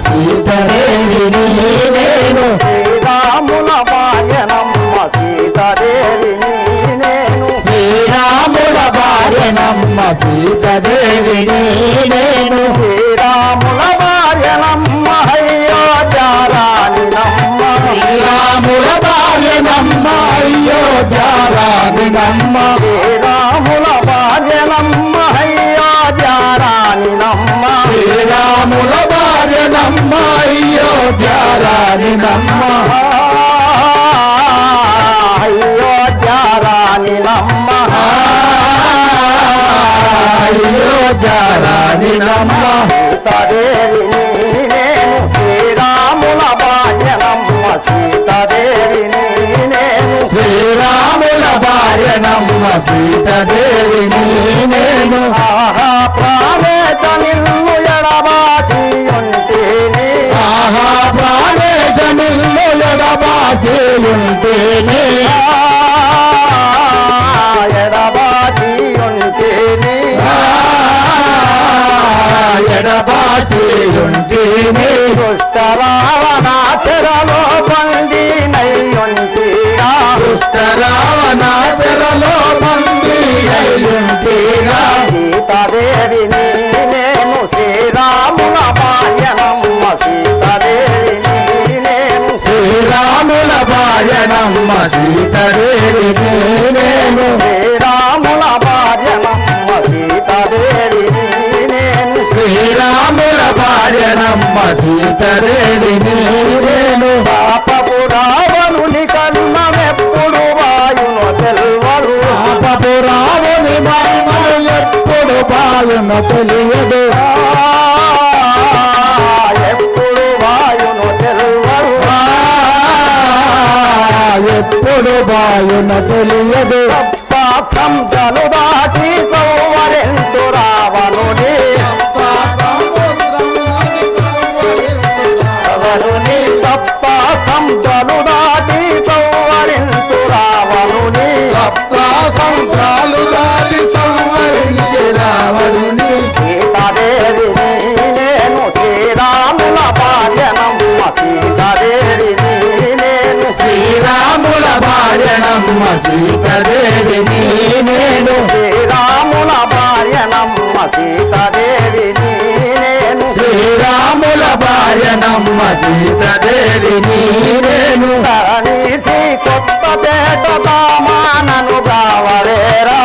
సీతాదేవిని నేను శ్రీరాముల భార్యనమ్మ సీతాదేవిని నేను శ్రీరాముల భార్యనమ్మ సీతాదేవిని నేను శ్రీరాముల భార్యనమ్మ అయోధ్యారాణినమ్మ శ్రీరాముల భార్యనమ్మ అయోధ్యారాణినమ్మ శ్రీరాముల భార్యనమ్మ అయోధ్యారాణినమ్మ శ్రీరాముల భార్యనమ్మ అయోధ్యారాణినమ్మ అయోధ్యారాణినమ్మ అయోధ్యారాణినమ్మ సీతాదేవిని నేను శ్రీరాముల భార్యనమ్మ సీతాదేవిని నేను శ్రీరాముల భార్యనమ్మ సీతాదేవిని నేను ఆహా ప్రాణేశ నిన్ను ఎడబాచి ఉంటేనే ఆహా ప్రాణేశ నిన్ను ఎడబాసి ఉంటేనే ఎడబాచి ఉంటేనే ఎడబాసి ఉంటేనే దుష్ట రావణ చెరలో బందీనై ఉంటీరా దుష్ట రావణాచరలో బందీ అయ్యుంటేగా సీతాదేవిని నేను శ్రీరాముల భార్యనమ్మ సీతాదేవిని నేను శ్రీరాముల భార్యనమ్మ సీతాదేవిని నేను శ్రీరాముల భార్యనమ్మ సీతాదేవిని నేను శ్రీరాముల భార్యనమ్మ సీతాదేవిని నేను పాపపు రావణుని కన్నమెప్పుడు వాయును తెల్వదు పాపపు రావుని మహిమలు ఎప్పుడు బాలున తెలియదు ఎప్పుడు వాయును తెల్వదు ఎప్పుడు బాలున తెలియదు సంజలు దాటి సౌవరెంతు రావణుని రావణుని సప్త సంజలు దాటి సౌవరెంతు రావణుని సంత్రాలు దాటి సంవరించి రావణుని సీతాదేవిని నేను శ్రీరాముల భార్యనమ్మ సీతాదేవిని నేను శ్రీరాముల భార్యనమ్మ సీతాదేవిని నేను శ్రీరాముల భార్యనమ్మ సీతాదేవిని నేను శ్రీరాముల భార్యనమ్మ సీతాదేవిని నేను ధరణి శ్రీ కొత్తపేట దామానను కావలేరా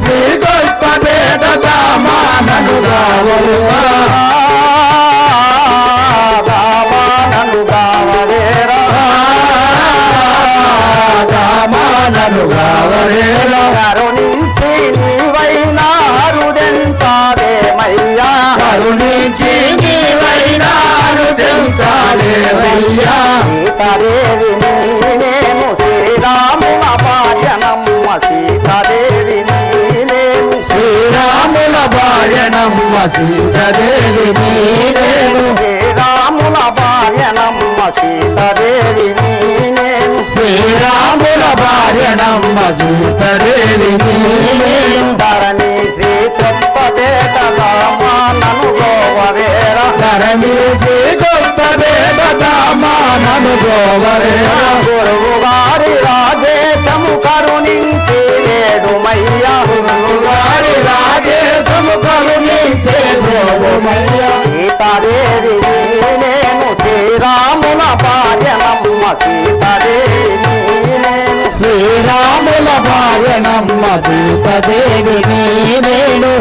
శ్రీ గొప్పపేట దామానను కావలుగా దామానను కావలేరా దామానను కావలేలా కరుణించి నీవైనా హరుదెంచాలేమయ్యా కరుణించి నీవైనాను తెంచాలేవయ్యా సీతాదేవిని నేను శ్రీరాముల భార్యనమ్మ సీతాదేవిని నేను శ్రీరాముల భార్యనమ్మ సీతాదేవిని నేను శ్రీరాముల భార్యనమ్మ సీతాదేవిని నేను శ్రీరాముల భార్యనమ్మ సీతాదేవిని నేను ధరణి శ్రీ కొత్తపేట రామానను గోవరేరా ధరణి శ్రీ గొప్పపేట దామానను గోవరేరా గురువు గారి రాజేశము కరుణించి లేడుమయ్యా వారి రాజేశము కరుణించే గోవుమయ్యా సీతాదేవిని నేను శ్రీరాముల భార్యనమ్మ సీతాదేవిని నేను శ్రీరాముల భార్యనమ్మ సీతాదేవిని నేను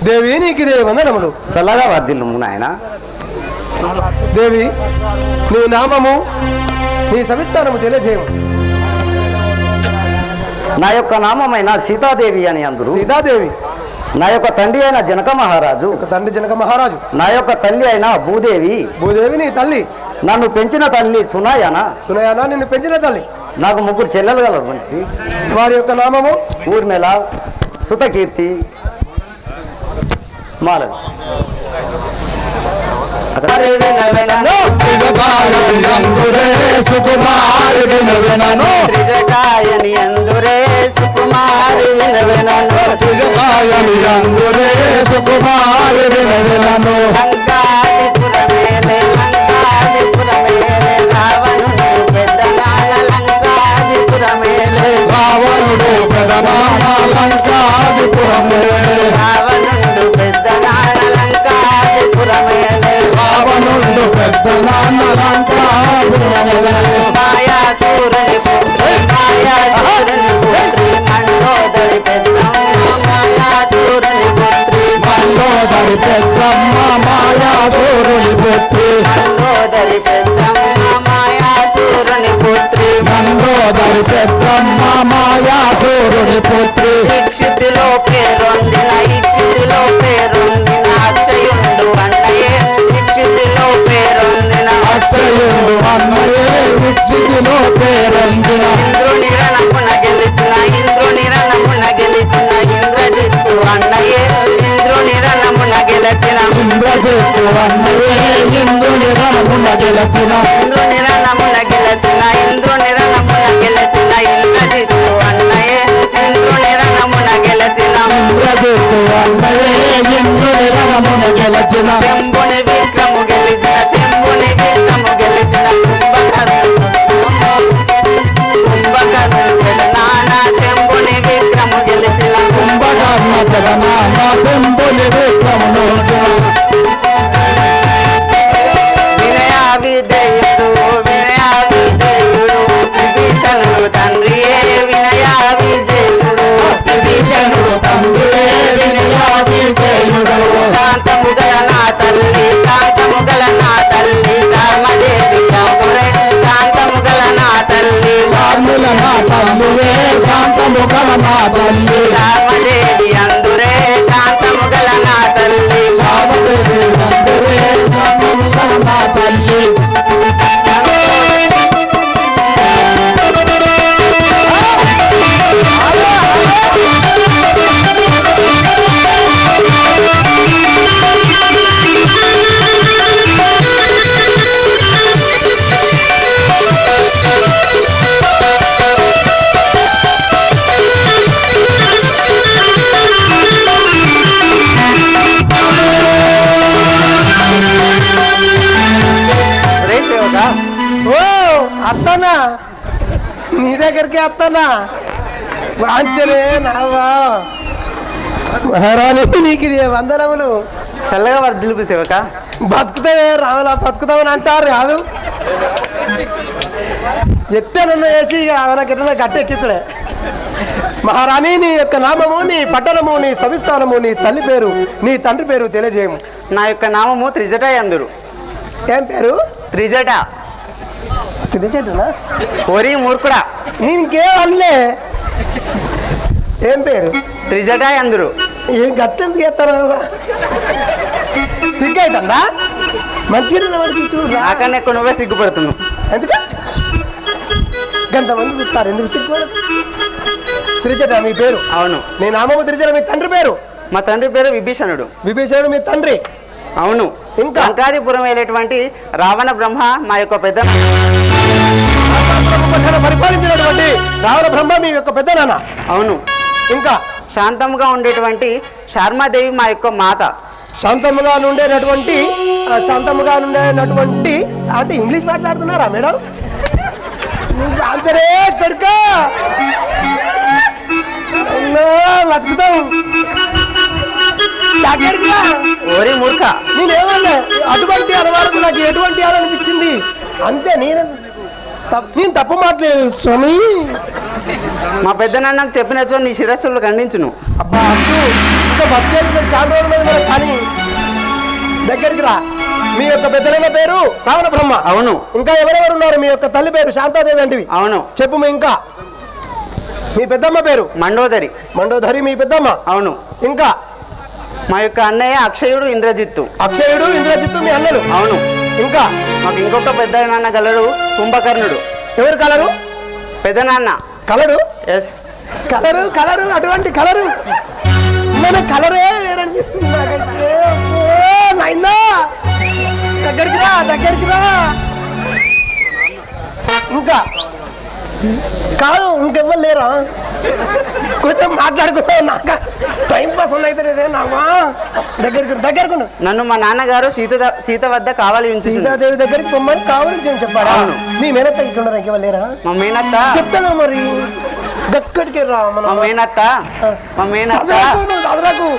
దేవి నీకు ఇదే వందనములు. చల్లగా వర్ధిల్లు నాయన. దేవి నీ నామము నీ సవిస్తారము తెలియజేయము. నా యొక్క నామమైన సీతాదేవి అని అందరూ. సీతాదేవి నా యొక్క తండ్రి అయిన జనక మహారాజు. తండ్రి జనక మహారాజు. నా యొక్క తల్లి అయిన భూదేవి. భూదేవి నీ తల్లి. నన్ను పెంచిన తల్లి సునయన. సునయన నిన్ను పెంచిన తల్లి. నాకు ముగ్గురు చెల్లెలు గలరు. వారి యొక్క నామము ఊర్మిళ, సుతకీర్తి, మాలవి. సుకుమారి సుకుమారి వినయలను లంకాదిపురమేలే లంకాదిపురమేలే రావణుడు పెద్దనాల లంకాదిపురమేలే రావణుడు పెదనామ లంకాదిపురమే రావణుడు పెద్దనాల లంకాదిపురమేలే రావణుడు పెద్దనామ లంకాదిపురమే మాయాసూరుని పుత్రి మాయాసూరుని పుత్రి మండోదరి పెద్దమ్మ మాయాసూరుని పుత్రి మండోదరి పెద్దమ్మ మాయాసూరుని పుత్రి మండోదరి పెద్దమ్మ మాయాసూరుని పుత్రి మండోదరి పెద్దమ్మ మాయాసూరుని పుత్రి ఇక్షితిలో పేరొందిన ఇక్షితిలో పేరొందిన అక్షయుండు అన్నయే ఇక్షితిలో పేరొందిన అక్షయుడు అన్నయే విక్షితిలో పేరొందిన ఇంద్రుని రణమున గెలిచిన ఇంద్రుని రణమున గెలిచిన ఇంద్రజిత్తు అన్నయే ఇంద్రుని రణమున గెలిచిన ఇంద్రజిత్తు అన్నయే ఇంద్రుని రణమున గెలచిన ఇంద్రుని రణమున గెలిచిన ఇంద్రుని రణమున గెలిచిన ఇంద్రజిత్తు అన్నయే ఇంద్రుని రణమున గెలిచిన ఇంద్రజిత్తు అన్నయే ఇంద్రుని రణమున గెలచిన శంభుని విక్రము గెలిచిన శంభుని విక్రము గెలిచిన కుంభకర్ణుడు నానా శంభుని విక్రము గెలిచిన కుంభకర్ణ జగనామ శంభుని విక్రమునోచన వినయా విధేయుడు విభీషణుడు తండ్రియే వినయా విధేయుడు విభీషణుడు తండ్రి వినయావిజయుడు శాంతముగల నా తల్లి శాంతముగల నా తల్లి రామదేవి చౌరే శాంతముగల నా తల్లి శాంతుల నా తల్లివే శాంతము గల నా తల్లి రామదేవి అందురే శాంతముగల నా తల్లి శాంతదేవి తండ్రివే శాంతము గల నా తల్లి రే సేవక ఓ అత్తనా నీ దగ్గరికి అత్తనా వాంచనే నావా మహారాణి నీకు ఇది వందనములు చల్లగా వర్ధిల్పు సేవక బతుకుతావే రావులా బతుకుతామని అంటారు కాదు ఎట్టనన్నా వేసి అవనకెట్టన గట్టెక్కితుడే మహారాణి నీ యొక్క నామము నీ పట్టణము నీ సవిస్థానము నీ తల్లి పేరు నీ తండ్రి పేరు తెలియజేయము నా యొక్క నామము త్రిజట అందురు ఏం పేరు త్రిజట తెలియజేటనా ఓరి మూర్ఖుడా నేను ఇంకేం అనలే ఏం పేరు త్రిజట అందురు ఏం గట్టెందుకు చేస్తాను సిగ్గైతుందా మంచిగా నాకన్నా ఎక్కువ నువ్వే సిగ్గుపడుతున్నావు ఎందుకు గంతమంది చూస్తారు ఎందుకు సిగ్గుపడు తిరిచట మీ పేరు అవును నీ నామము తిరిచట మీ తండ్రి పేరు మా తండ్రి పేరు విభీషణుడు విభీషణుడు మీ తండ్రి అవును ఇంకా? లంకాదిపురం వెళ్ళేటువంటి రావణ బ్రహ్మ మా యొక్క పెద్ద పరిపాలించినటువంటి రావణ బ్రహ్మ మీ యొక్క పెద్ద నాన్న అవును ఇంకా శాంతంగా ఉండేటువంటి శార్మాదేవి మా యొక్క మాత శాంతముగా ఉండేటటువంటి అంటే ఇంగ్లీష్ మాట్లాడుతున్నారా మేడం నీకు అంతరే కొడుక బతుకుతాం దగ్గరికి రా. ఓరి మూర్ఖ నేనేమన్నా అటువంటి అనవాళ్ళకు నాకు ఎటువంటి అనిపించింది అంతే నేను తప్పు మాట్లేదు స్వామి మా పెద్ద నాన్నకు చెప్పినచో నీ శిరస్సులు ఖండించును అబ్బా అంటూ ఇంకా బతికేది చాలా రోజులు మీద మనకు పని దగ్గరికి రా మీ యొక్క పెద్దలైన పేరు రావణ బ్రహ్మ అవును ఇంకా ఎవరెవరు ఉన్నారు మీ యొక్క తల్లి పేరు శాంతాదేవి అంటివి అవును చెప్పు ఇంకా మీ పెద్దమ్మ పేరు మండోదరి మండోదరి మీ పెద్దమ్మ అవును ఇంకా మా యొక్క అన్నయ్య అక్షయుడు ఇంద్రజిత్తు అక్షయుడు ఇంద్రజిత్తు మీ అన్నలు అవును ఇంకా మాకు ఇంకొక పెద్ద నాన్న గలడు కుంభకర్ణుడు ఎవరు కలరు పెద్ద నాన్న కలరు ఎస్ కలరు అటువంటి కలరు మన కలరే వేరనిపిస్తుంది నాకైతే నాయనా దగ్గరికి రా ఇంకా కాదు ఇంకెవ్వరు లేరా కొంచెం మాట్లాడుకుంటావు నాకు టైం పాస్ అయితే లేదే నామా దగ్గరకు నన్ను మా నాన్నగారు సీత వద్ద కావాలి సీతాదేవి దగ్గరికి పొమ్మని కావాలని చెప్పారా మీ మేనత్త ఇట్లున్నారు ఇంకెవ్వరు లేరా మా మేనత్త చెప్తాను మరి గక్కడికి రా మా మేనత్త చదువుకు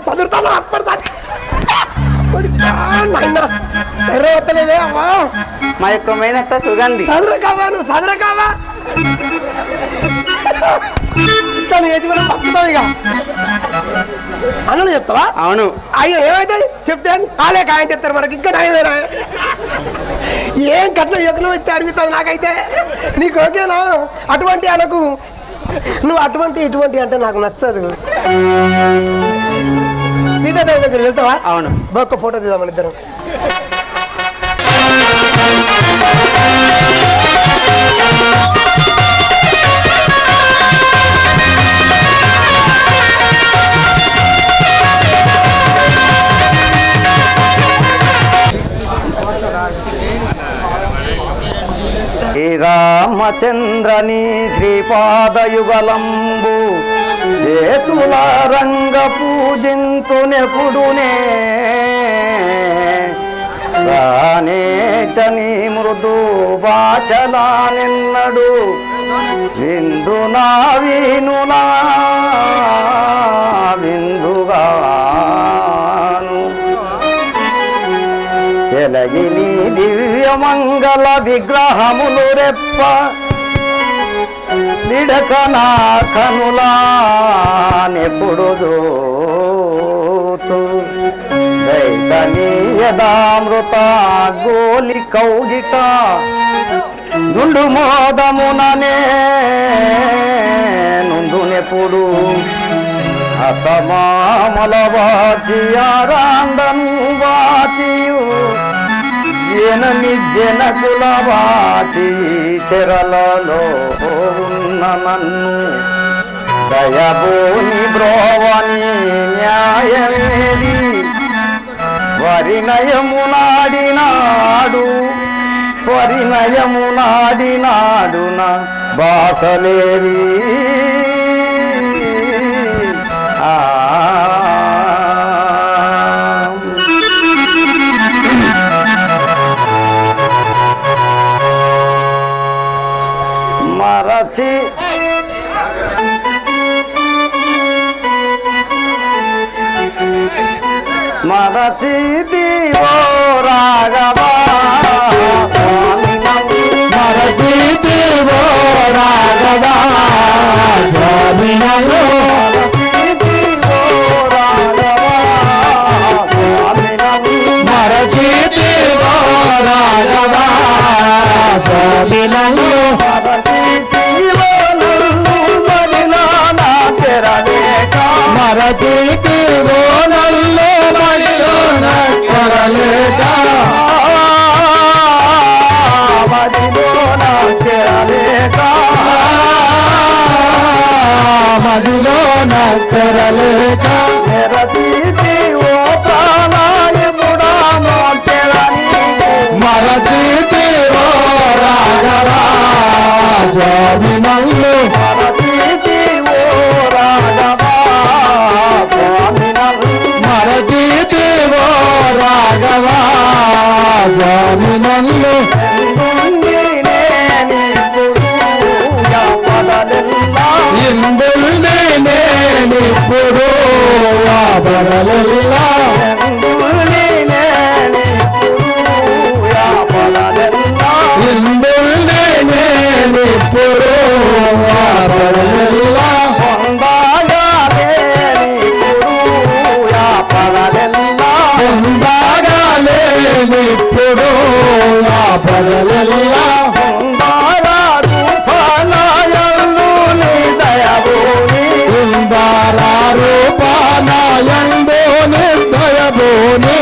చదువుతాను అప్పటిదాన్ని వస్తలేదే అమ్మా మా యొక్క మేనత్త సుగంధి చదువుకావా నువ్వు చదువుకావా ఏజ్లో బతుకుతావు ఇక అన్నలు చెప్తావా అవును అయ్యో ఏమైతే చెప్తే కాలే కాయం చెప్తారు మనకి ఇంకా నయమేనా ఏం కట్నం యజ్ఞం ఇస్తే అడుగుతుంది నాకైతే నీకు ఓకేనా అటువంటి అనకు నువ్వు అటువంటి ఇటువంటి అంటే నాకు నచ్చదు సీతాదేవి దగ్గర వెళ్తావా అవును ఒక్క ఫోటో తీద్దామని ఇద్దరం శ్రీరామచంద్రని శ్రీపాదయుగలంబు చేతుల రంగ పూజింతునెప్పుడునే రానే చని మృదు వాచలా నిన్నడు విందునా వీనునా విందుగాను చెలగిని దివ్యమంగళ విగ్రహములు రెప్ప నిడక నా కనులా నెప్పుడు దైతనీయదామృత గోలి కౌగిట నుండు మోదముననే నుండునెప్పుడు హతమామల వాచి ఆరాండను వాచియు జనని జనకుల వాచి చెరలలో ఉన్న నన్ను దయబోని బ్రోవని న్యాయమేది వరినయము నాడినాడు నా బాసలేవి మరచి మరచితివో రాఘవా మరచితివో రాఘవా స్వామినలో మరచితివో రాఘవా స్వామినలో మరచితివో నల్లు మదిలోన కొరలేక మదిలోన కొరలేక మరచితివో ప్రాణాయముడా మరచితివో రాఘవా స్వామి నల్లు మరచితివో రాఘవా స్వామి నల్లు ఇందుల్ని నేనిప్పుడు బదలల్లా ఇందుల్ని నేనిప్పుడు బదలల్లా పొందాగాలేనిప్పుడు ఆ బదలల్లా రూపానాయందు నిర్దయభూని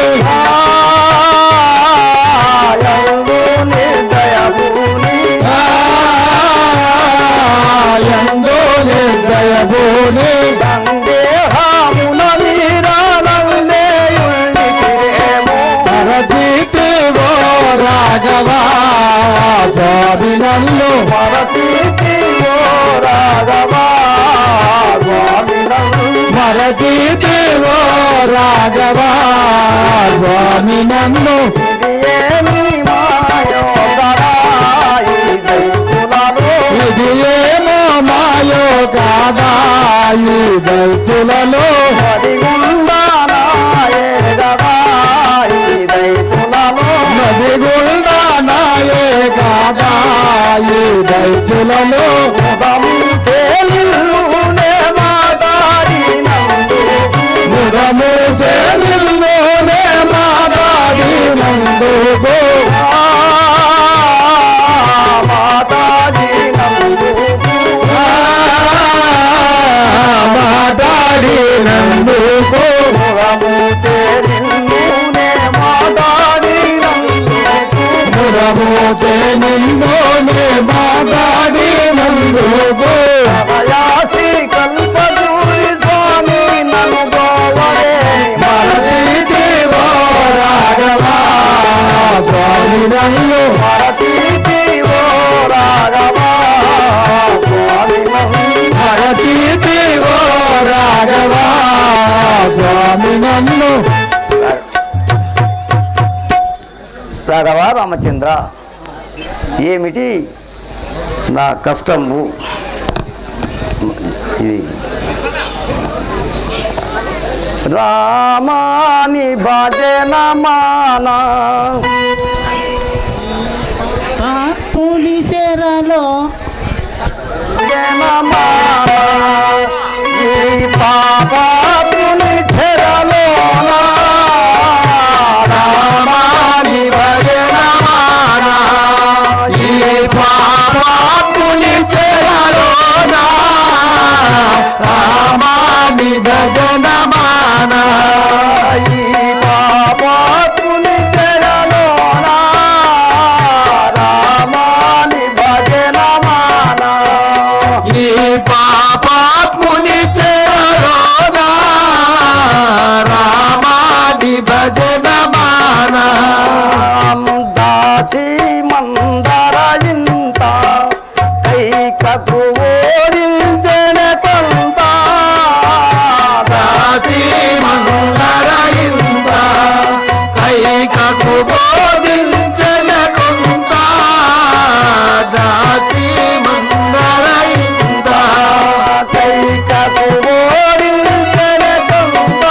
యందు నిర్దయభూని మరచితివో రాఘవా స్వామి నన్ను మరచితివో రాఘవా స్వామి నన్ను మరచితివో రాఘవా స్వామి నన్ను ఇది ఏమి మాయో దరాయి దైతులలో ఇది ఏమో మాయో కాదా ఈ దైతులలో మదిగుండానాయే గదాయి దైతులలో నది గుండా నాయే కాదా ఈ దైతులలో ముదము చేలిల్లునే మాట్లాడినందు ముదము చేనిల్లోనే మాట్లాడినందుకు మాట్లాడినందు మాట్లాడినందుకు ముదము చేలిల్లునే మాట్లాడినందు ముదము చేనిల్లోనే మాట్లాడినందుకు అభయాసి కల్పదూరి స్వామి నన్ను గోవరే మరచితివో రాఘవా స్వామి నన్ను మరచితివో రాఘవా స్వామి నన్ను మరచితివో రాఘవా స్వామి నన్ను రాఘవ రామచంద్ర ఏమిటి నా కష్టము ఇది రామాని భజన మానా పులిసెరలో భజన మానా ఈ పాపాపుని చెరలోనా రామాని భజన మానా ఈ పాపాత్ముని చెరలోనా రామాని భజన మానా ఈ పాపాత్ముని చెరలోనా రామాని భజన మానా ఈ పాపాత్ముని చెరలోనా రామాని భజన మానా దాసి మందర ఇంత కైకకు ఓరించిన కొంత దాసి మందర ఇంత కైకకు బోధించిన కొంత దాసి మందర ఇంత కైకకు ఓరించిన కొంత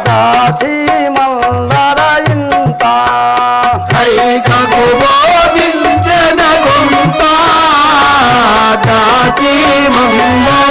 దాసి మందర ఇంత కైకకు బోధించిన కొంత దాసి మందర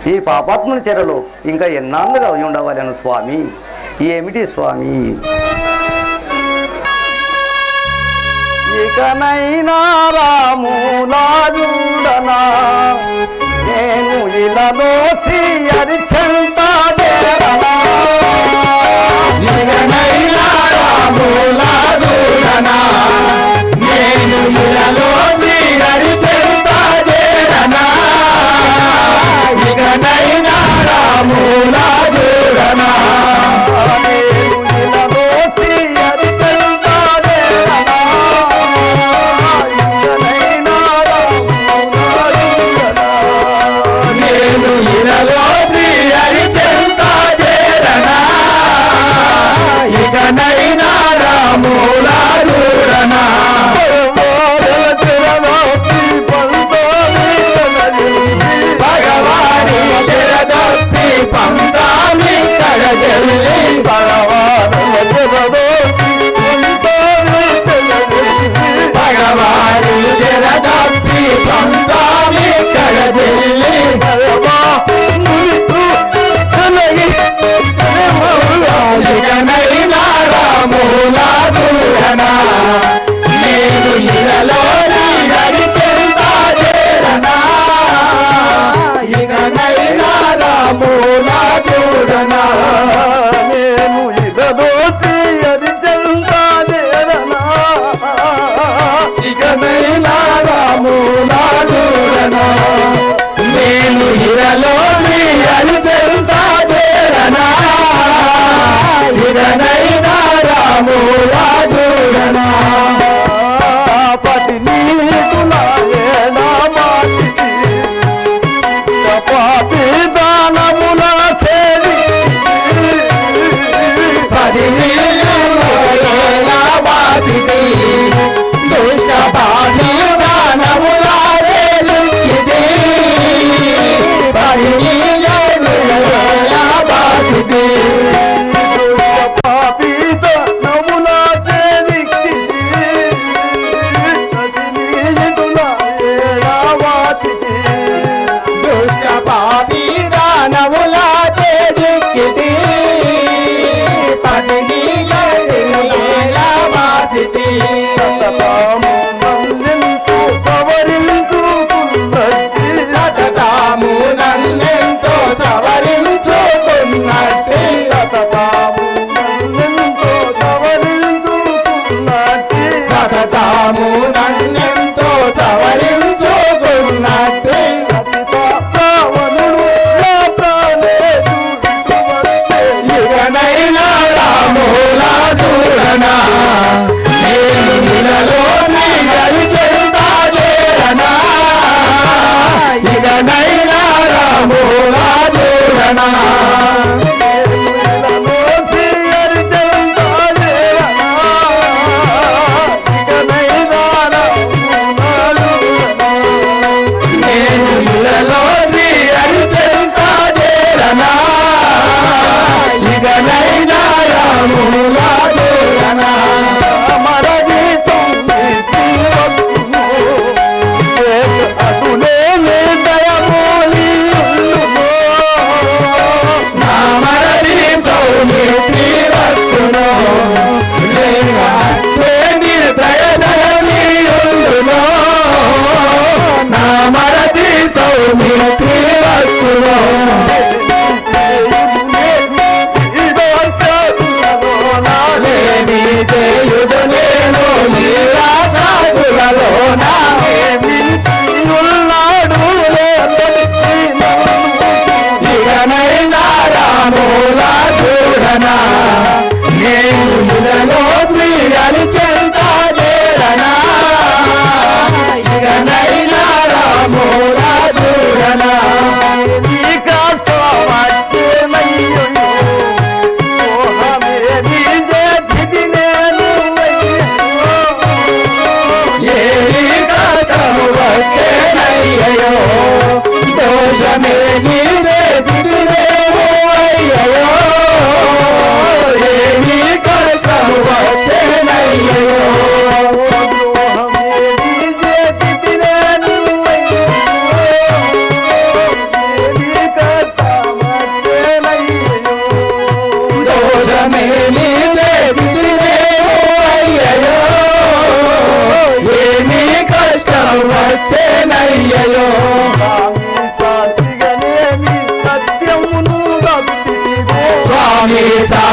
ఈ పాపాత్ముని చెరలో ఇంకా ఎన్నాళ్ళుగా ఉండవలను స్వామి. ఏమిటి స్వామి? ఇకనైనా రాములాజుడనా నేను ఇలాలో శ్రీహరిచంత చేరనా. ఇకనైనా రాములాజుడనా నేను ఇలాలో శ్రీహరిచంత చేరనా. ఇకనైనా రాములాజుడనా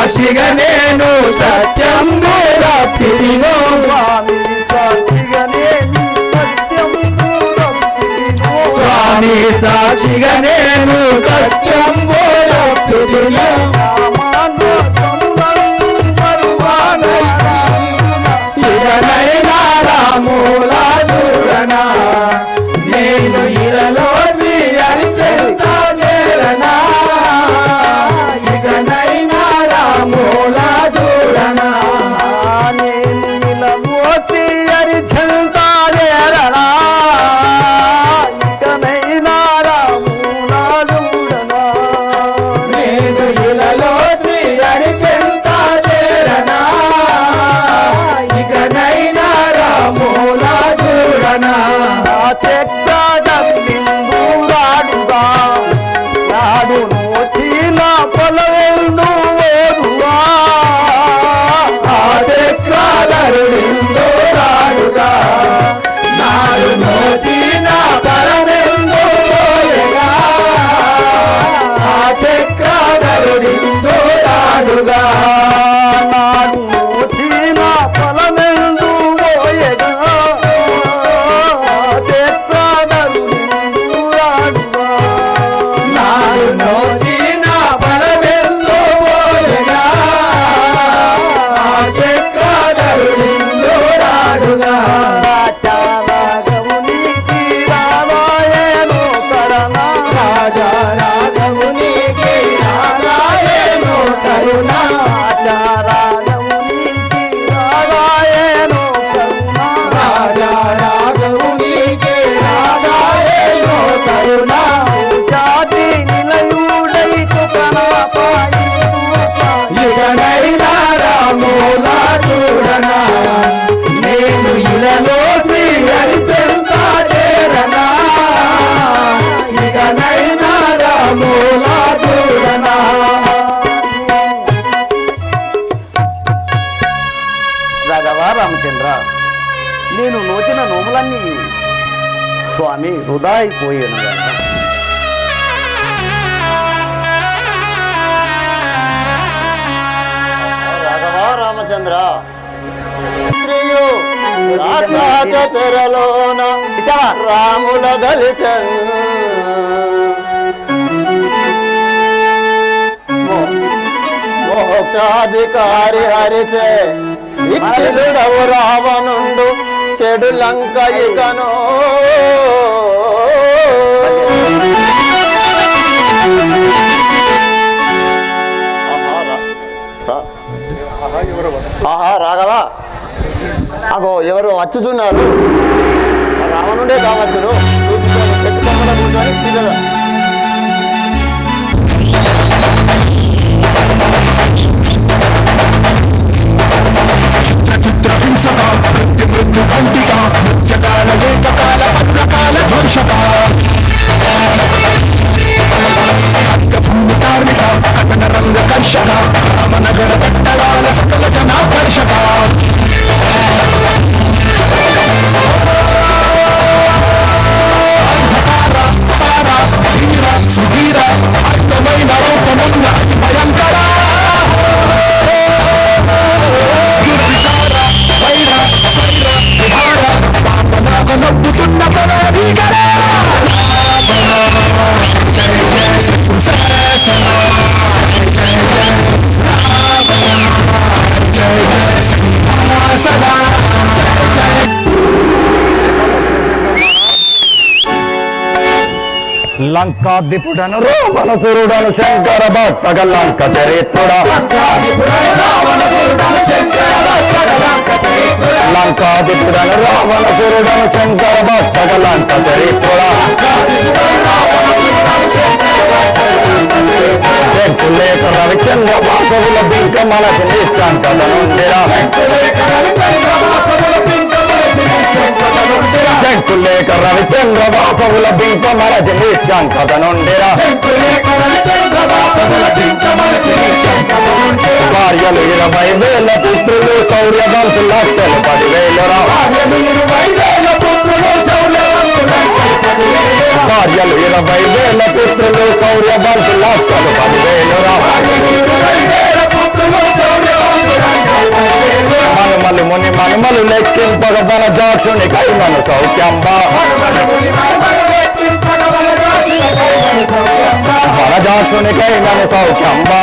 సాక్షిగా నేను సత్యం తప్పిదినో స్వామి సాక్షిగా నేను సత్యం తప్పిదినో. స్వామి సాక్షిగా నేను సత్యం తప్పిదినో ఇకనైనా రాముల చూడనా నేను ఇలలో శ్రీ హరిచంద్ర చేరనా ఇకనైనా రాముల చూడనా నేను ఇలా మోసి హరిచంద్ర చేరనా ఇకనైనా రాములా చూడనా. నేను ఇలలో శ్రీ హరిచంద్ర చేరనా ఇకనైనా రాముల చూడనా చెక్కడూరాడుగా నాడు నోచిన పొలవెందు ఓరుగా. ఆ చక్రాధరుడిందో రాడుగా నాడు మోచిన పరమెందో పోయగా ఆ చక్రాధరుడిందో రాడుగా నాడు నోచిన పొలవెందు ఓయగా చెక్కడూరాడుగా. నాడు నోచిన పరమెందో పోయగా ఆ చక్రాధరుడిందో రాడుగా రాజారాఘవునికి రామాయణో కరణ. రాజా రాఘవునికి రామాయణో కరుణ రాజారాఘవునికి రామాయణో కరుణ. రాజా రాఘవునికి రామాయణో కరుణ జాతి నిలయుడై తుకనాపాయి ఇకనైనా రాముల చూడనా నేను ఇలలో శ్రీ హరిచంద్ర చేరనా ఇకనైనా రాముల చూడనా రాఘవ రామచంద్ర, నేను నోచిన నోములన్నీ స్వామి వృధా అయిపోయాను గనక రాఘవ రామచంద్ర స్త్రియు తెరలోన రాముల దళితన్ మోక్షాధికారి హరిచే విక్కిలుడవు రావణుండు చెడు లంక ఇకను ఆహా రాఘవ అగో ఎవరు వచ్చుచున్నారు రావణుడే కావచ్చును చూసుకోండి చెట్టు కొమ్మల కూర్చొని తీగల రామనగర కట్టడాల సకల జనాకర్షక సుధీర అర్థమైన రూపమున్న భయంకర దుర్విచార వైర సైర విహార పాపనాగ నొప్పుతున్న పరారీకర జయ జయ శత్రు సరసన జయ జయ రావణ జయ జయ సింహాసన జయ జయ లంకాధిపుడను రావణసురుడను శంకర భక్తగ లంక చరిత్రుడా లంకాధిపుడను రావణసురుడను శంకర భక్తగ లంక చరిత్రుడా చెక్కులేక రవిచంద్ర వాసవుల బింక మనసి నిశ్చాంకతనుండిరా చెక్కులేక రవిచంద్ర వాసవుల బింక మనసి నిశ్చాంకతనుండిరా భార్యలు 20,000 పుత్రులు శౌర్యవంతు లక్షలు 10,000 భార్యలు భార్యలు 20,000 పుత్రులు శౌర్యవంతు లక్షలు 10,000 మనుమలు ముని మనుమలు లెక్కింపగ వన జాక్షుని కైమను సౌఖ్యంబా వనజాక్షుని కైమను సౌఖ్యంబా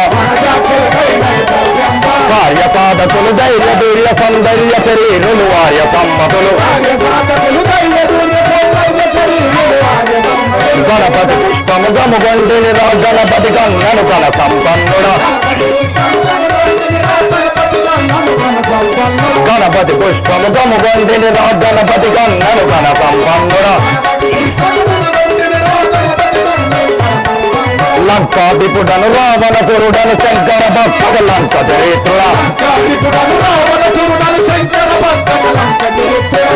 కార్య సాధకులు ధైర్య ధైర్య సౌందర్య శరీరులు వార్య సంపతులు గణపతి పుష్పము గము గండిని గణపతి గంగను కల సంపన్నుడా గణపతి పుష్పము గము గండిని గణపతి గంగను కల సంపన్నుడా లంకాధిపుడను రావణసురుడను శంకర భక్తుడు లంక చరిత్రుడా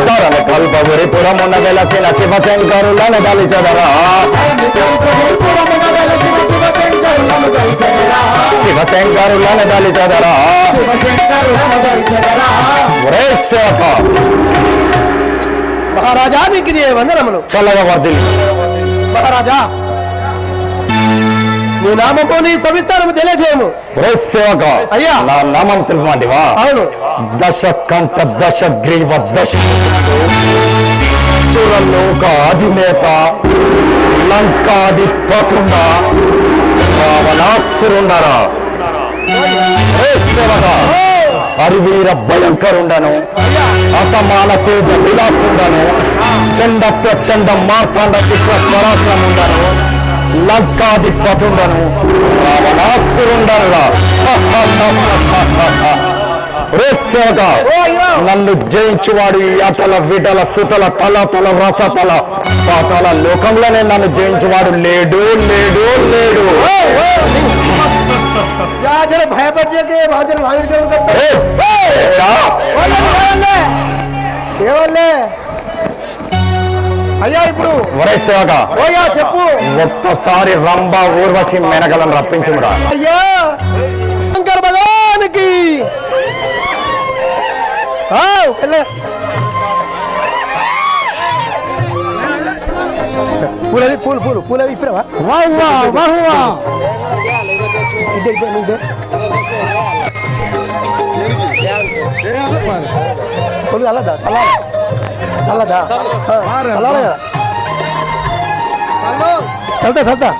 ధరను కల్పగురిపురమున వెలసిన శివశంకరులను దలిచెదరా శివశంకరులను దలిచెదరా మహారాజా మీకు వందనములు. చల్లగా వర్ధిల్లు మహారాజా నీ నామము నీ సవిస్తారము తెలియజేయము. అయ్యా నా నామం తెలుపమంటివా? అవును. దశ కంఠ దశ గ్రీవ దశ సురలోక అధినేత లంకాధిపతుండ రావణాసురుండరా హరివీర భయంకరుండను అసమాన తేజ విలాసుండను చండ ప్రచండ మార్తాండ విక్ర పరాక్రముండను లంకాధిపతుండను రావణాసురుండనుగా నన్ను జయించువాడు ఈ అటల విటల సుతల తల తల రసతల పాతల లోకంలోనే నన్ను జయించువాడు లేడు లేడు లేడు. భయపడితే అయ్యా ఇప్పుడు ఓయా చెప్పు. ఒక్కసారి రంభ ఊర్వశి మెనకలను రప్పించుమురా. అయ్యా శంకర భగవానికి పూలవి పూలు పూలు పూలవి ఇప్పుడవా ఇదే ఇదే ఇదే అల్లదా చల్లదా చల్లాలి కదా చల్తా చల్తా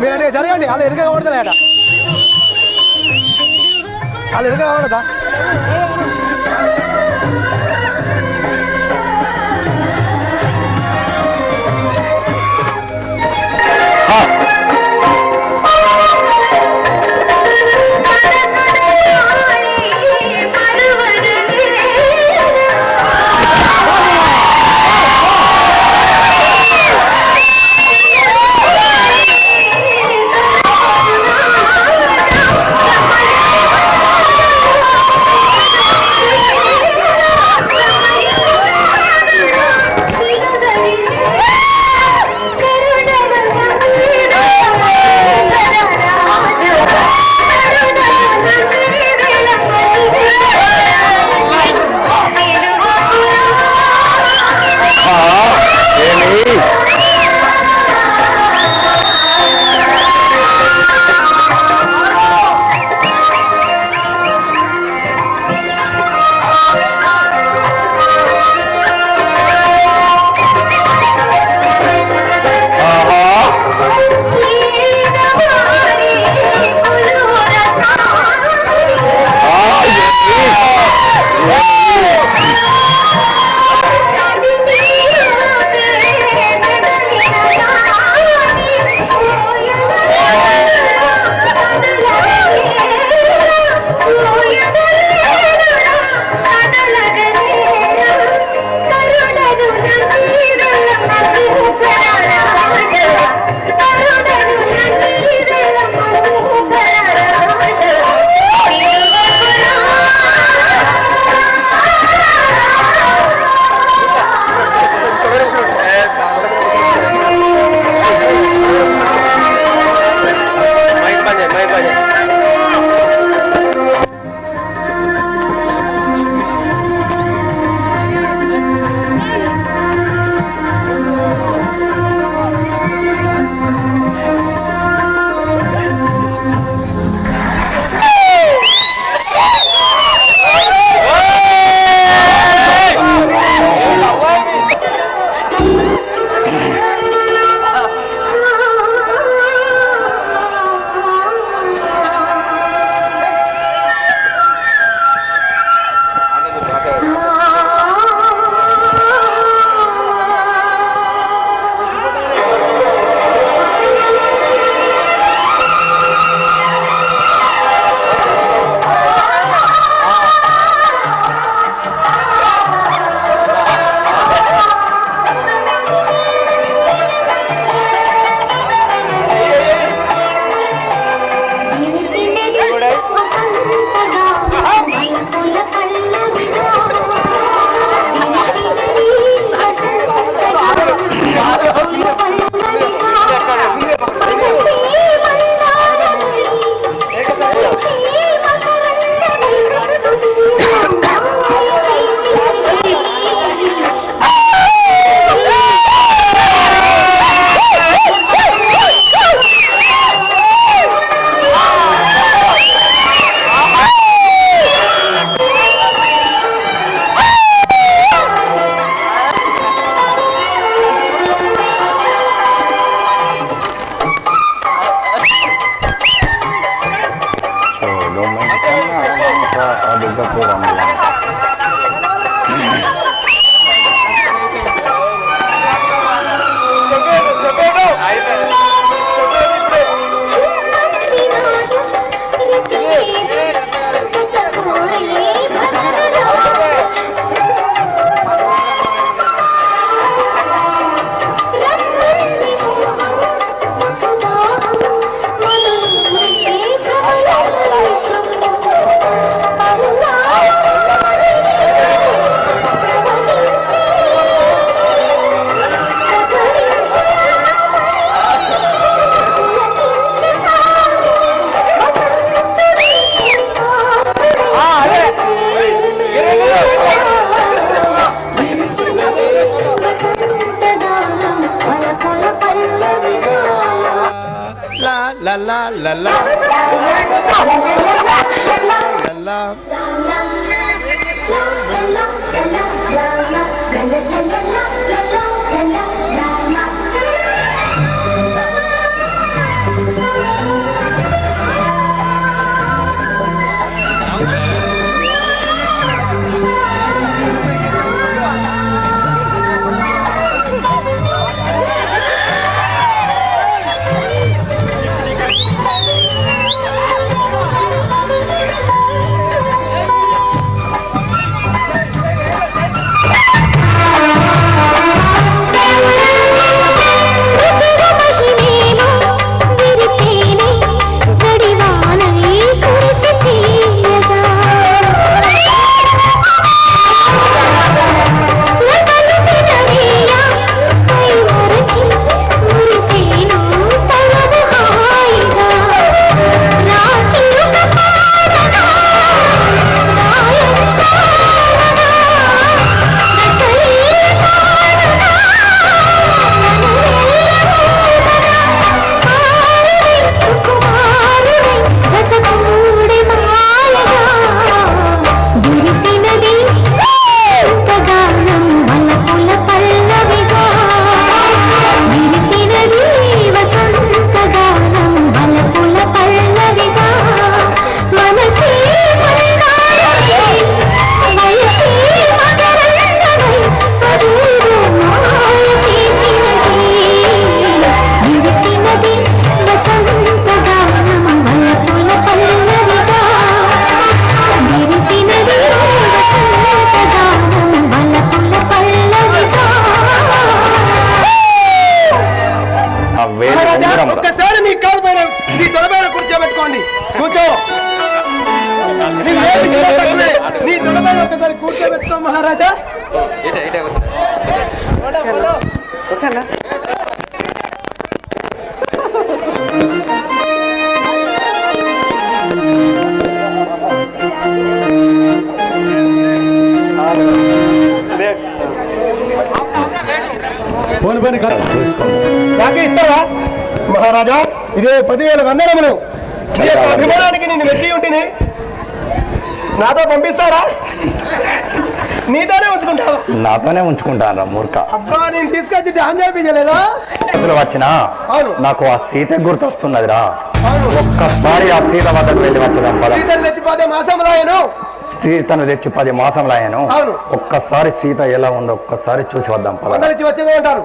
మీరు జరగండి వాళ్ళు ఎరుగా కొడతలేట వాళ్ళు ఎరుగా కొడదా లల్లా లల్లా లల్లా ఒక్కసారి నీ కాలు పైన నీ తొడ పైన కూర్చోబెట్టుకోండి. కూర్చో, నీ తొడ పైన ఒక్కసారి కూర్చోబెట్టుకో మహారాజా. ఓకేనా? నాకే ఇస్తావా మహారాజా? ఇదే 10,000 వందనములు. అభిమానానికి నేను మెచ్చి ఉంటిని. నాతో పంపిస్తారా? నీతోనే ఉంచుకుంటావా? నాతోనే ఉంచుకుంటాను రా మూర్ఖ. అబ్బా, నేను తీసుకొచ్చి డాన్స్ చేయించలేదా? అసలు వచ్చినా నాకు ఆ సీత గుర్తొస్తున్నది రా. ఒక్కసారి ఆ సీత వద్దకు వెళ్ళి వచ్చేదాం పద. సీతను తెచ్చిపోతే మాసంలాయను. సీతను తెచ్చి 10 మాసంలాయను. ఒక్కసారి సీత ఎలా ఉందో ఒక్కసారి చూసి వద్దాం పద. వచ్చేదే అంటారు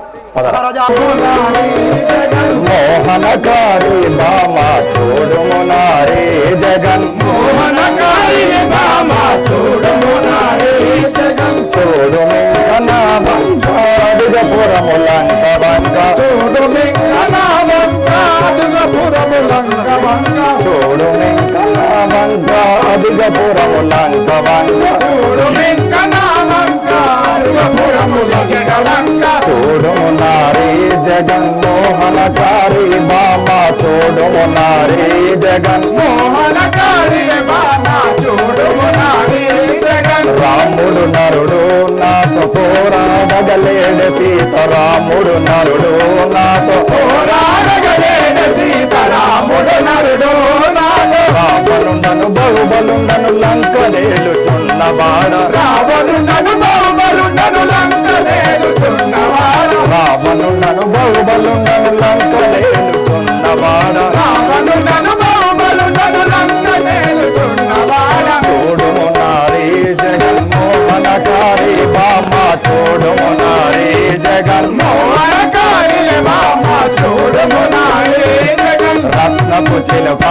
మోహనకారి బామా చూడుమునారే జగన్. మోహనకారి బామా చూడుమునారే జగన్. చూడు మింకన బంగాడుగపురములంక వంక. చూడు మింకన బంగాడుగపురములంక వంక. చూడు మింకన బంగాడుగపురములంక వంక. చూడు మింకన బంగాడుగపురములంక వంక. చూడుమునారే జగన్మోహనకారి బామా చూడుమునారే జగన్మోహనకారి బామా చూడుమునారే జగన్. రాముడు నరుడు నాతో పోరాడగలేడు సీత. రాముడు నరుడు నాతో పోరాడగలేడు సీత. రాముడు నరుడు నాతో. రావణుండను బహుబలుండను లంకలేలుచున్నవాడ. రావణుండను బహుబలుండను లంకలేలుచున్నవాడ. రావణుండను బహుబలుండను లంకలేలుచున్నవాడ. రావణుండను బహుబలుండను లంకలేలుచున్నవాడ. చూడుమునారే జగన్మోహనకారి బామా చూడుమునారే జగన్మోహనకారి బామా చూడుమునారే జగన్. రత్నపు చిలుక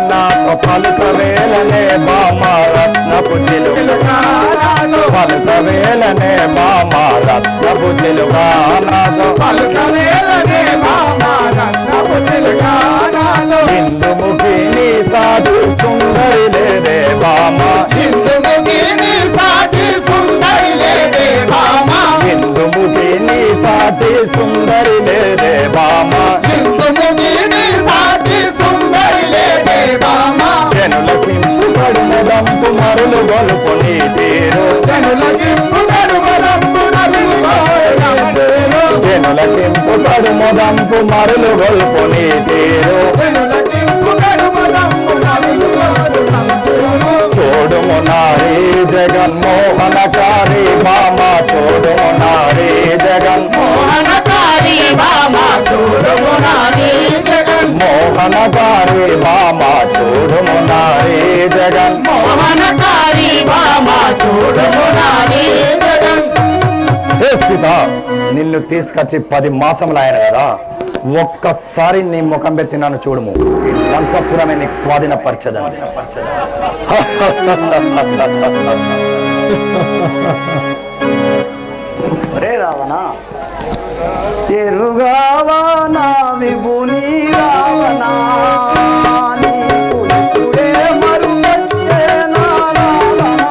నాతో పలుకవేలనే బామా. రత్నపు చిలుక పలుకవేలనే బామా. రత్నపు చిలుక నాతో పలుకవేలనే బామా. రత్నపు చిలుక నాతో. హిందుముఖి నీ సాటి సుందరి లేదే బామా. హిందుముఖి నీ సాటి సుందరి లేదే బామా. హిందుముఖి నీ సాటి సుందరి లేదే బామా. హిందుముఖి నీ సాటి సుందరి లేదే బామా. జనులకింపు పడినదంపు మరులు గొలుపు నీ తీరు. జనులకింపు పడుమదంపు మరులు జనులకింపు పడుమదంపు మరులు గొలుపు నీ తీరు. మోహనకారి భామ చూడుము నారీ జగన్ మోహనకారి భామ చూడుము నారీ జగన్. హే సీత, నిన్ను తీసుకొచ్చి 10 మాసములు ఆయన కదా, ఒక్కసారి నీ ముఖం పెట్టి నన్ను చూడుము, లంకపురమే నీకు స్వాధీనపరచదని. రే రావణ, ఎరుగావా నా విభుని రావణ, నీకు ఇప్పుడే మరువచ్చేనా రావణ.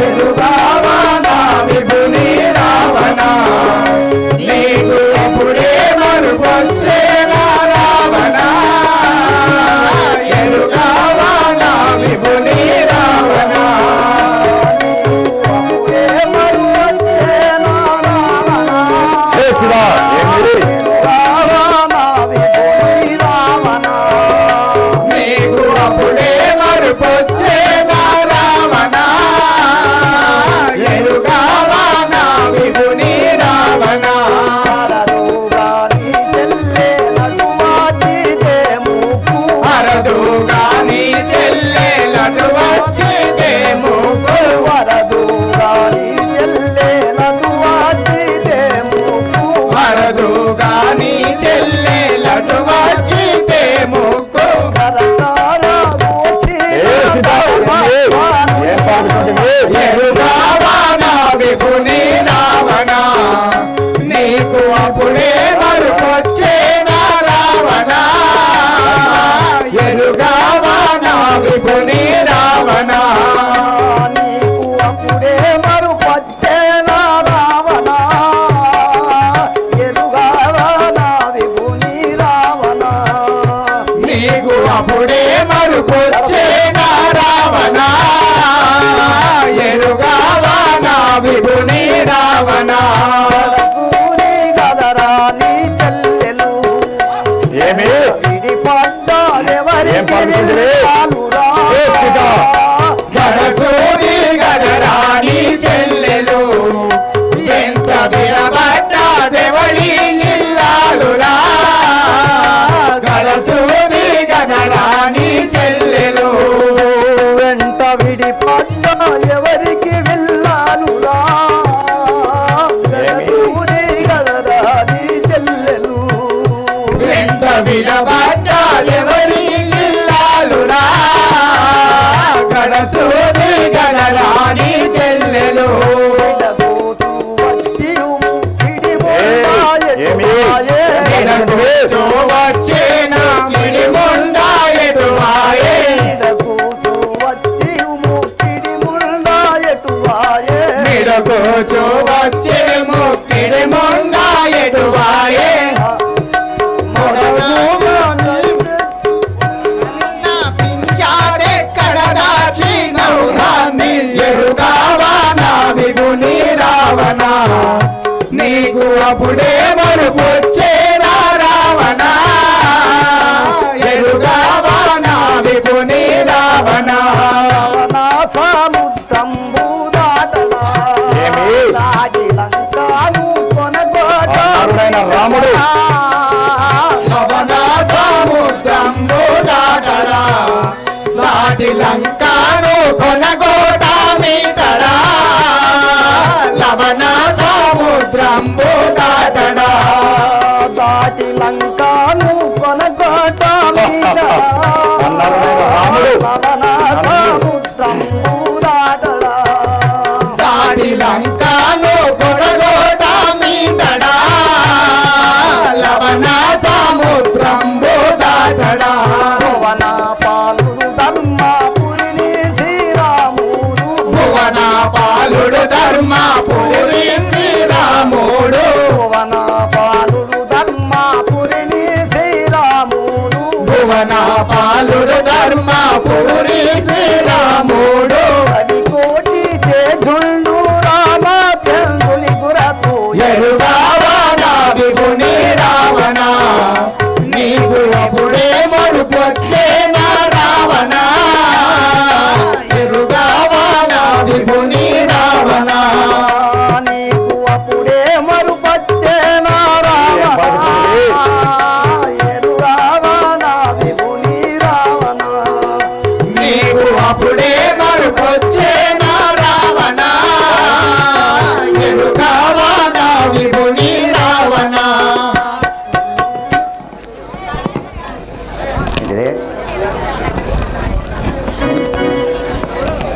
ఎరుగావా నా విభుని రావణ, నీకు ఎప్పుడే మరువచ్చేనా రావణ. ఎరుగావా నా విభుని రావణ, హే శివ, ఏమిటి? నీకు అప్పుడే మరుపొచ్చేనా రావణ. ఎరుగావా నా విభుని రావణ, అరదుగా నీ చెల్లెలను వచ్చితే మూకు. అరదుగా నీ చెల్లెలను వచ్చితే మూకు. ఏ సీత, ఏం పాడుతుంది? ఎరుగావా నా విభుని రావణ, నీకు అప్పుడే మరుపొచ్చేనా రావణ. ఎరుగావా నా విభుని రావణ, నీకు అప్పుడే మరుపొచ్చేనా రావణ. ఎరుగావా నా విభుని రావణ, ఏమి? ఏం పాడుతుంది? ఏ సీత, గడసూరి గడరాని చెల్లెలు ఎంత విరబడ్డాదెవడి ఇల్లాలురా. గడసూరి గడరాని చెల్లెలు వెంట విడిపడ్డ ఎవరికి వెళ్ళాలురా. గదరాని చెల్లెలు ఎంత విరబడ్డాదెవడి ఇల్లాలురా. గడసూరి గడరాని చెల్లెలు ఏమి? నిడకూచో వచ్చేనా మిడిముండా ఎటువాయే. నిడకూచో వచ్చే ముక్కిడి ముండా ఎటువాయే. పించాడెక్కడ దాచినవు దాన్ని. ఎరుగావా నా విభుని రావణ, నీకు అప్పుడే మరుపొచ్చేనా రావణ. ఎరుగావా నా విభుని రావణ, ఏమి? అరుడైన రాముడు లవణ సముద్రంబు దాటడా. దాటి లంకాను కొనగోట మీటడా. లవణ సముద్రంబు దాటడా. దాటి లంకాను కొనగోట అన్నారుడైన రాముడు సముద్రంబు దాటడా. దాడి లంకాను కొనగోట మీటడా. లవణ సముద్రంబు దాటడా. భువన పాలుడు ధర్మపురిని శ్రీరాముడు. భువన పాలుడు ధర్మపురి శ్రీరాముడు. భువన పాలుడు ధర్మపురిని శ్రీరాముడు. భువన పాలుడు ధర్మపురి శ్రీరాముడు. అది కోటి తేజుళ్ళు రామచంద్రుని గురతు. ఎరుగావా నా విభుని రావణ, నీకు అప్పుడే మరుపొచ్చేనా రావణ. ఎరుగావా నా విభుని రావణ, నీకు అప్పుడే మరుపచ్చేనా రావణ. ఎరుగా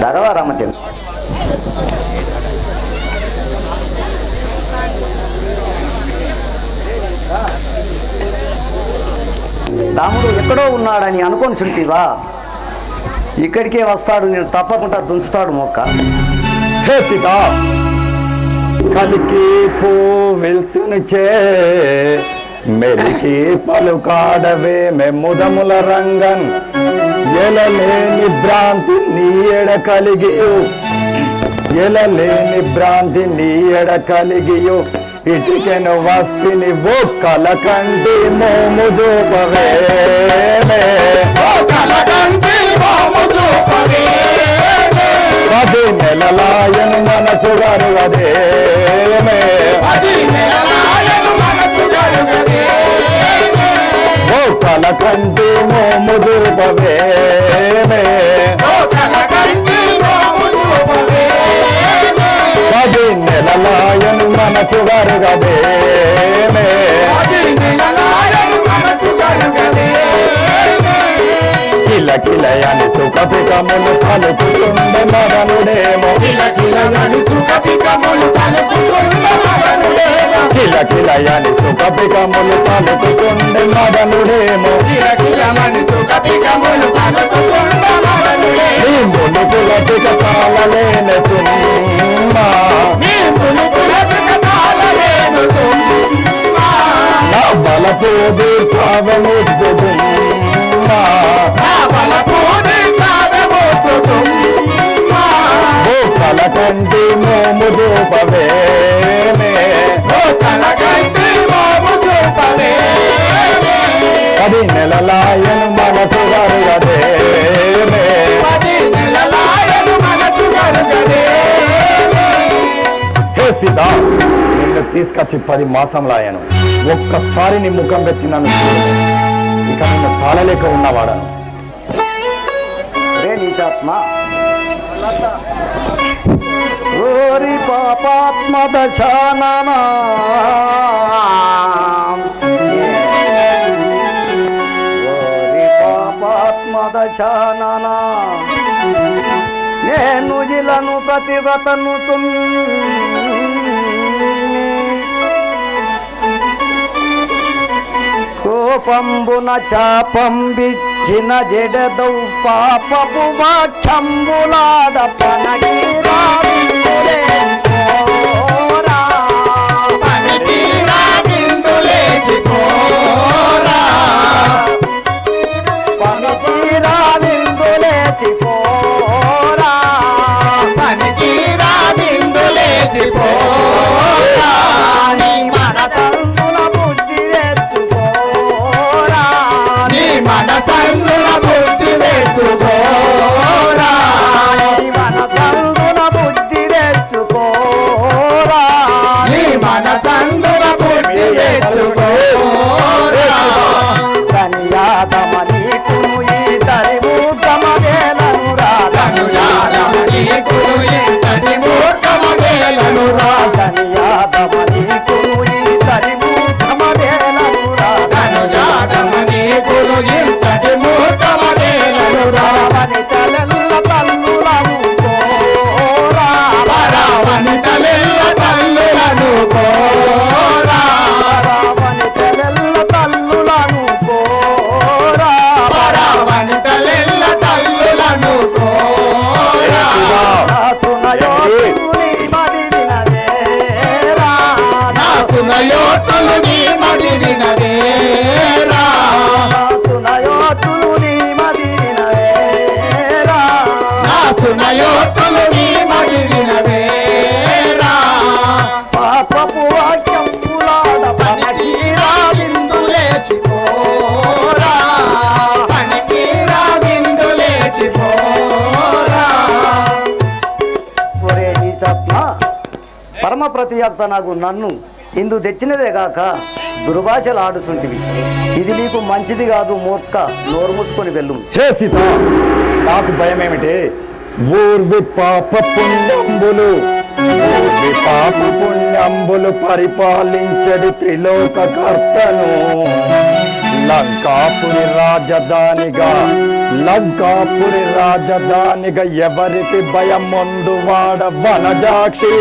రాఘవ రామచంద్ర. రాముడు ఎక్కడో ఉన్నాడని అనుకొని చుంటివా? ఇక్కడికే వస్తాడు, నేను తప్పకుండా దుంచుతాడు మొక్క. హే సీత, కలికి పో వెళ్తునిచే మెలికి పలుకాడవే మెమ్ముదముల రంగన్ ఎలలేని భ్రాంతి నీ ఎడ కలిగియు ఎలలేని భ్రాంతి నీ ఎడ కలిగియు ఇటికెను వస్తిని ఓ కలకంటి మోము చూపవే పది నెలలాయను మనసు గరుగదే ఓ కలకంటి మోము చూపవే పది నెలలాయను మనసు గరుగదే కిల కిలయని సుఖపికములు పలుకుచుండె మగనుడేమో కిల కిలయని సుఖపికములు పలుకుచుండె మగనుడేమో నీ మునుకుల పిక తాళలేని చుమ్మా నా బలపు దీర్చావ ముద్దుగుమ్మా ఓ కలకంటి మోము చూపవే పది నెలలాయను మనసు గరుగదే హే సీత, నిన్ను తీసుకొచ్చి 10 మాసంలాయను. ఒక్కసారి నీ ముఖం పెట్టి నన్ను చూడు, ఇక నిన్ను తాళలేక ఉన్నవాడను. రే నీచాత్మ, ఓరి పాపాత్మ దశాననా ఓరి పాపాత్మ దశాననా నేను జిలను ప్రతివ్రతను కోపంబున చాపంబిచ్చిన జడదౌ పాపపు వాక్షంబులాడ పనగిరావిందులే కోరా పనగిరావిందులేచి కోరా పనగిరావిందులేచి కోరా పనగిరావిందులేచి కోరా నీ మనసందున బుద్ధి మనసందున బుద్ధి తెచ్చుకోరా నీ మనసందున బుద్ధి తెచ్చుకోరా నీ మనసందున బుద్ధి తెచ్చుకోరా కన్యాదమని కును ఈ తరి మూర్ఖమదేలను రా కన్యాదమని కును ఈ తరి మూర్ఖమదేలను రా కన్యాదమని కును ఈ తరి మూర్ఖమదేలను రా కన్యాదమని కును ఈ తరి మూర్ఖమదేలను రా వనితలెల్ల తల్లులను కోరా వనితలెల్ల తల్లులను కోరా వనితలెల్ల తల్లులను కోరా వనితలెల్ల తల్లులను కోరా సునయోతులు నీ మది వినవేరా సునయోతులు నీ మది వినవేరా సునయోతులు నీ మది వినవేరా పాపపు వాక్యం పులాడ పనకీరా విందులేచిపోరా పనకీరా విందులేచిపోరా. ఒరే నీ సత్మ పరమ ప్రతియాక్త నాకు నన్ను ఇందు తెచ్చినదే గాక దుర్భాషలు ఆడుచుంటివి. ఇది నీకు మంచిది కాదు మూర్ఖ, నోరు మూసుకొని వెళ్ళు. హే సీత, నాకు భయం ఏమిటి? ఊర్వి పాప పుణ్యంబులు ఊర్వి పాప పుణ్యంబులు పరిపాలించడి త్రిలోక కర్తను లంకాపురి రాజధానిగా ఎవరికి భయం ముందు వాడ వనజాక్షి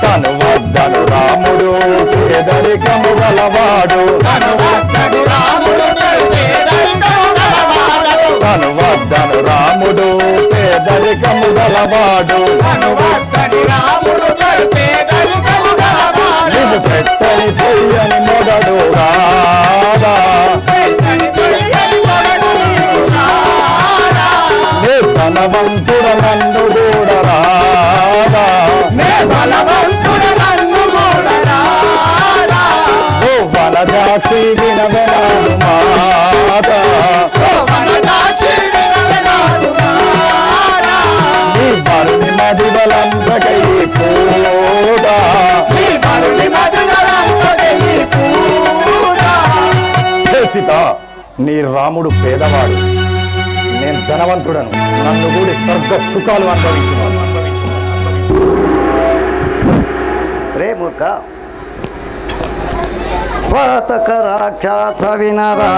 తను వద్దను రాముడు పేదరికము గలవాడు తను వద్దను రాముడు పేదరికము గలవాడు నిన్ను పెట్టని పొయ్యని మొదడు రాదా నే ధనవంతుడ నన్ను చూడరాదా ఓ వనజాక్షి వినవెనాడు మాట నీ బరుని మదివలంతకై కూడా సీత నీ రాముడు పేదవాడు నేను ధనవంతుడను నన్ను కూడా స్వర్గ సుఖాలు అనుభవించున్నాను రే మూర్ఖ పాతక రాక్షస వినరా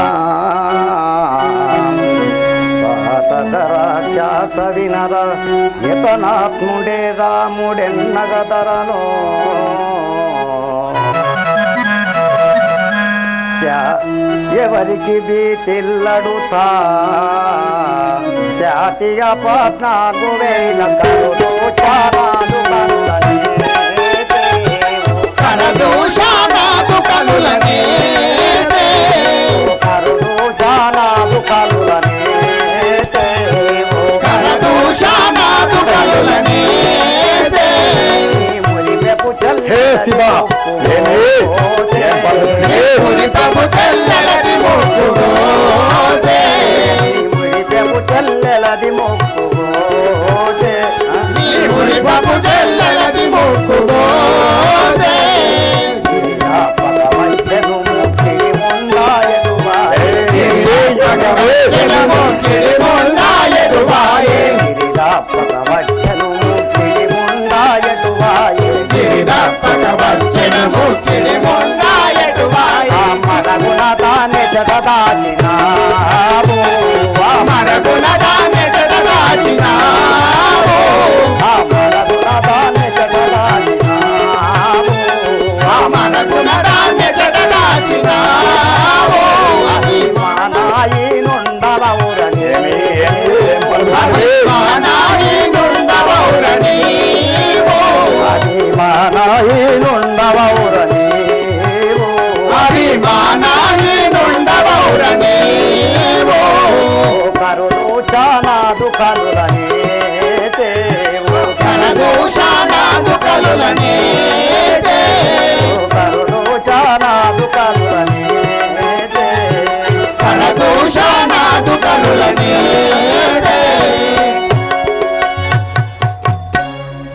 పాతక రాక్షస వినరా ఇతనాత్ముడే రాముడెన్నగతరను ఎవరికి బీతిల్లడుతా జాతిగా 14,000 కరుడు చానాలు కరుడు చానాలు హే శివ చెల్లెలది మొక్కు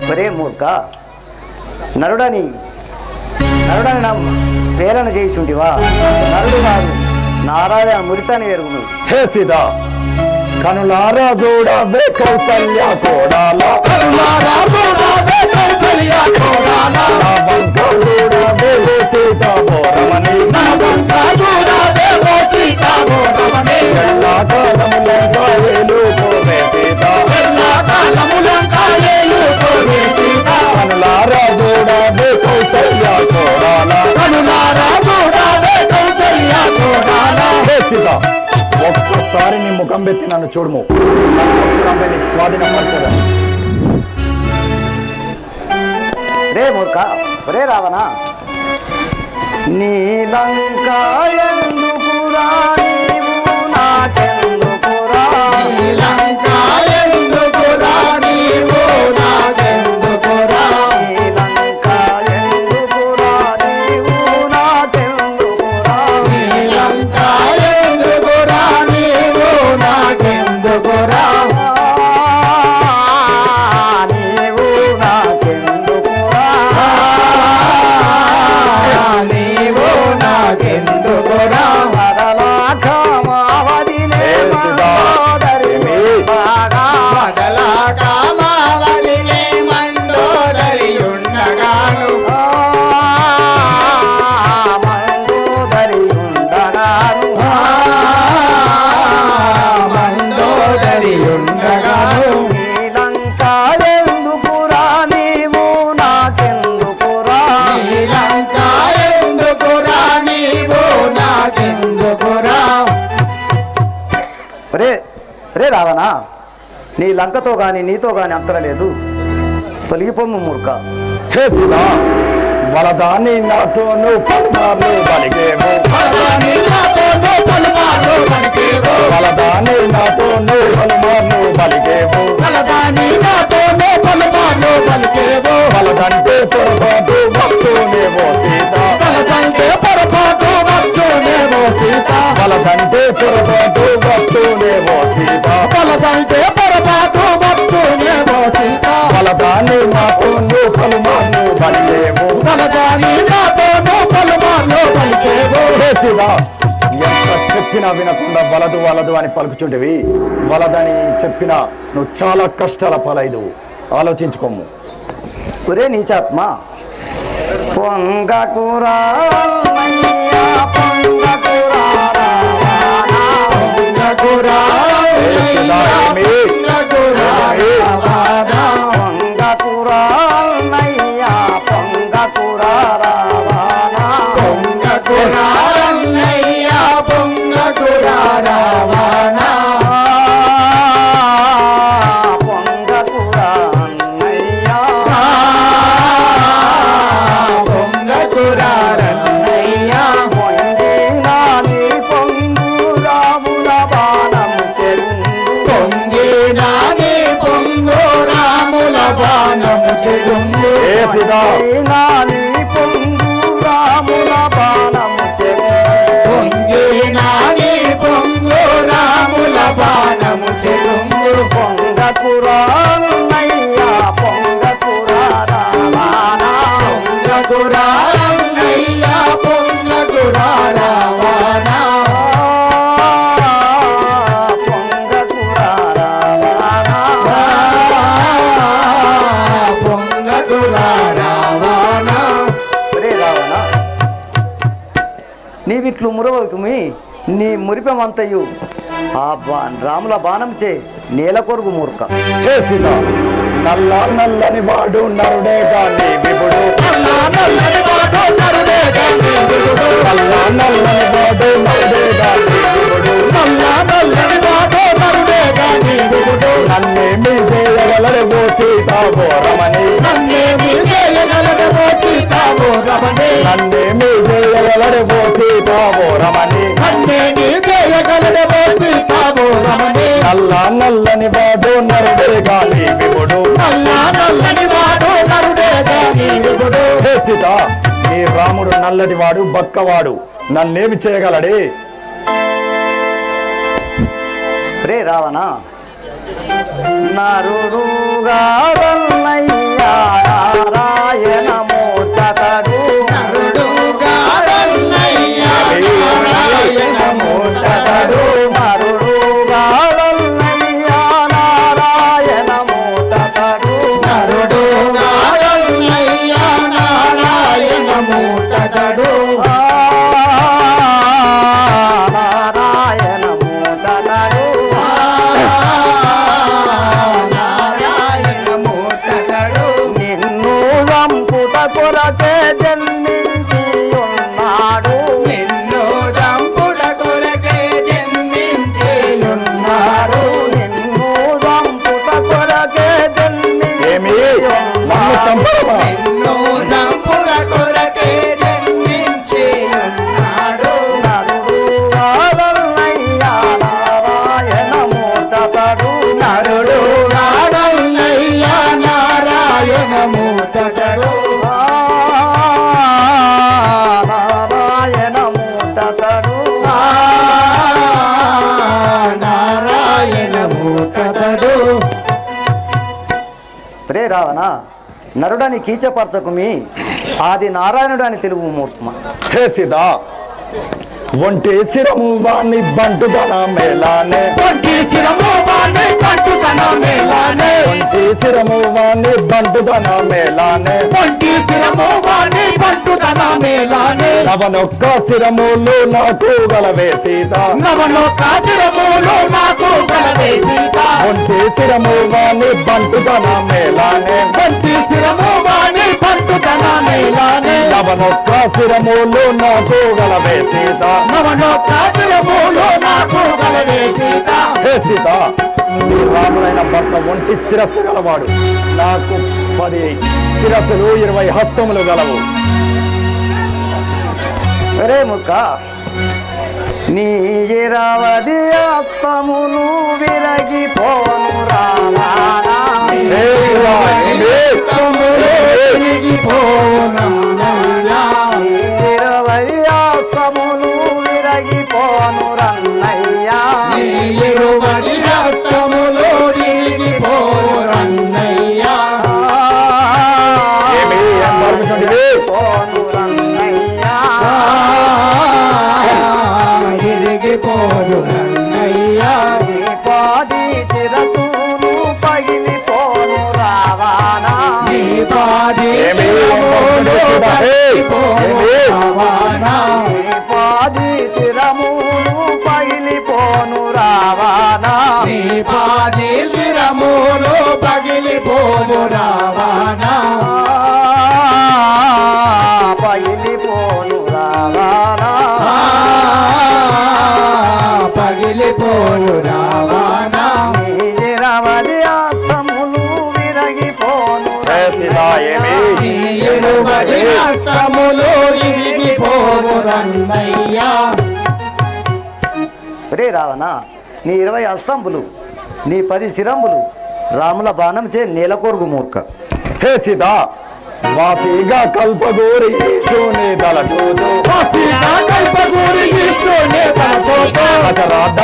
ఒరే మూర్ఖ నరుడని వేలన చేయుచుంటివా నరుడు కాదు నారాయణ మురితాన్ని ఎరుగును హే సీతా కనులారా చూడవే కౌసల్య కోడాలా సీతా బోరమని కనులారా చూడవే కౌసల్య కోడాలా హే సీతా ఒక్కసారి నీ ముఖం పెట్టి నన్ను చూడము నీకు స్వాధీనపరచదని రే మూర్ఖ ఒరే రావణ నీలంకా ఎందుకురా నీవు నాకెందుకురా నీలంకా ఎందుకురా నీవు నాకెందుకురా నీలంకా ఎందుకురా నీవు నాకెందుకురా నీలంకా ఎందుకురా నీవు నాకెందుకురా నీవు నాకెందుకురా నీవు నాకెందుకురా రావనా, నీ లంకతో గాని నీతో గాని అక్కరలేదు, తొలగిపోమ్ము మూర్ఖ. హే సీతా, వలదాన్ని నాతోను పలుమార్లు బలిగేవు, వలదాన్ని నాతోను పలుమార్లు బలిగేవు, వలదంటే పొరపాటు వచ్చునేమో సీత, వలదంటే పొరపాటు వచ్చునేమో సీత, వలదాన్ని నాతోను పలుమార్లు బలిగేవు, హే సీత, ఎంత చెప్పినా వినకుండా వలదు వలదు అని పలుకుచుంటివి. వలదని చెప్పినా నువ్వు చాలా కష్టాల పాలైదు. ఆలోచించుకోము. ఒరే నీచాత్మ, పొంగకురా నీవిట్లు మురవకుమి, నీ మురిపెమంతయు ఆ రాముల బాణం చే నేల కొరుగు మూర్ఖ. హే సీత, నల్ల నల్లని వాడు నరుడే గాని విభుడు, నల్ల నల్లని వాడు నరుడే గాని విభుడు, నన్నేమి చేయగలడు ఓ సీతావో రమణి, నన్నేమి చేయగలడు ఓ సీతావో రమణి, నల్ల నల్లని వాడు నరుడే గాని విభుడు, హే సీత, నీ రాముడు నల్లటి వాడు బక్కవాడు, నన్నేమి చేయగలడే? రే రావణ, నరుడుగా నారాయణ మూర్తడు, రే రావణ, నరుడని కీచపరచకుమి, ఆది నారాయణుడు అని తెలుగు మూర్ఖమ. హే సీతా, ఒంటి శిరము వాణి బంటుదన మేలానే, ఒంటి శిరము వాణి బంటుదన మేలానే, నవనొక్క శిరములు నాకు గలవే సీత, ఒంటి శిరము వాణి బంటుదన మేలానే, నవనొక్క శిరములు నాకు గలవే సీత, హే సీత, నీ రాముడైన భర్త ఒంటి శిరస్సు గలవాడు. నాకు 10 శిరస్సులు 20 హస్తములు గలవు. ఒరే ముక్క, నీ 20 హస్తములు విరగిపోను రావానా, హే శివ, ఏమి? 20 హస్తములు విరగిపోను రన్నయ్యా, ఏమి? ఏం పలుకుచుంటివి? పోను రన్నయ్యా, నీ పాది చిరతూను పగిలిపోను రావానా, ఏమి? ఏం పలుకుచుంటివి శివ? హే, ఏమి? నీ పాది చిరములు పగిలిపోను రావానా, పగిలిపోను రావానా, నీ 20 హస్తములు విరగిపోను హే శివ, ఏమి? రే రావణ, నీ 20 హస్తంబులు నీ 10 శిరంబులు రాముల బాణం చే నేలకొరుగు మూర్ఖ. హే సీత, వాసిగా కల్పగూరి శూన్య తల చూచు, అచరాధ